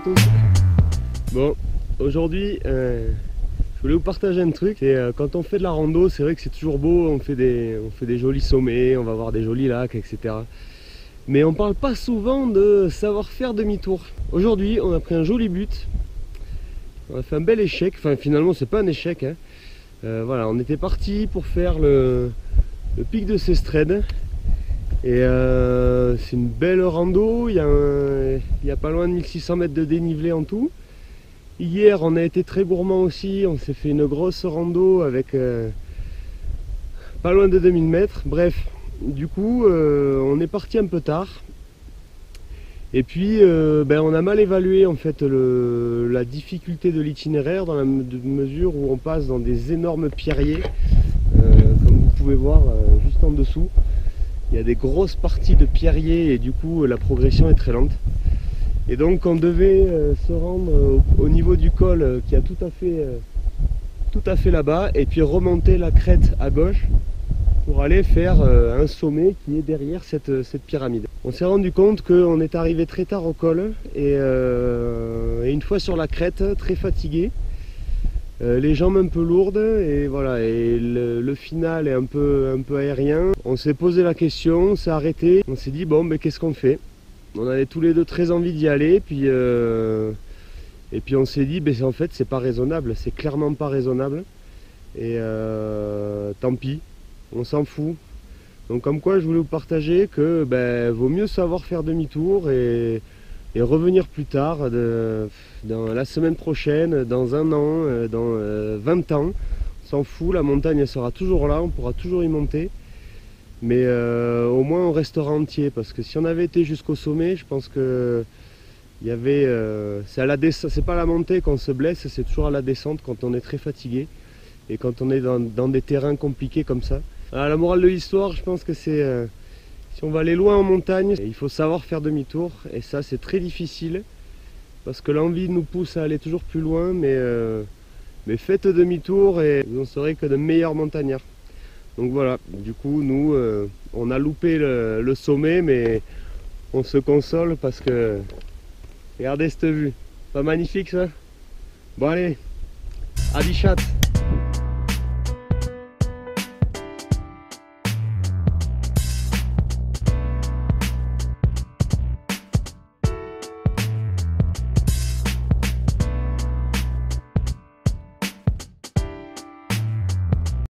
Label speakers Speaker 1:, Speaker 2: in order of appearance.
Speaker 1: tous. Bon, aujourd'hui, je voulais vous partager un truc. C'est quand on fait de la rando, c'est vrai que c'est toujours beau, on fait des jolis sommets, on va voir des jolis lacs, etc. Mais on parle pas souvent de savoir faire demi-tour. Aujourd'hui, on a pris un joli but. On a fait un bel échec. Enfin, finalement, c'est pas un échec, hein. Voilà, on était parti pour faire le pic de Sestrède. Et c'est une belle rando, il y a pas loin de 1600 mètres de dénivelé en tout. Hier on a été très gourmand aussi, on s'est fait une grosse rando avec pas loin de 2000 mètres. Bref, du coup on est parti un peu tard. Et puis on a mal évalué en fait la difficulté de l'itinéraire dans la mesure où on passe dans des énormes pierriers, comme vous pouvez voir juste en dessous. Il y a des grosses parties de pierriers et du coup la progression est très lente. Et donc on devait se rendre au niveau du col qui a tout à fait là-bas et puis remonter la crête à gauche pour aller faire un sommet qui est derrière cette pyramide. On s'est rendu compte qu'on est arrivé très tard au col et une fois sur la crête, très fatigué. Les jambes un peu lourdes et voilà, et le final est un peu aérien. On s'est posé la question, on s'est arrêté, on s'est dit bon mais qu'est-ce qu'on fait? On avait tous les deux très envie d'y aller, et puis on s'est dit en fait c'est pas raisonnable, c'est clairement pas raisonnable et tant pis, on s'en fout. Donc comme quoi je voulais vous partager que vaut mieux savoir faire demi-tour et revenir plus tard, dans la semaine prochaine, dans un an, dans 20 ans. On s'en fout, la montagne elle sera toujours là, on pourra toujours y monter. Mais au moins on restera entier, parce que si on avait été jusqu'au sommet, je pense que il y avait, c'est pas à la montée qu'on se blesse, c'est toujours à la descente quand on est très fatigué et quand on est dans des terrains compliqués comme ça. Alors, la morale de l'histoire, je pense que c'est si on va aller loin en montagne, il faut savoir faire demi-tour, et ça c'est très difficile parce que l'envie nous pousse à aller toujours plus loin, mais faites demi-tour et vous en serez que de meilleurs montagnards. Donc voilà, du coup nous on a loupé le sommet, mais on se console parce que regardez cette vue, pas magnifique ça? Bon allez, à Bichat.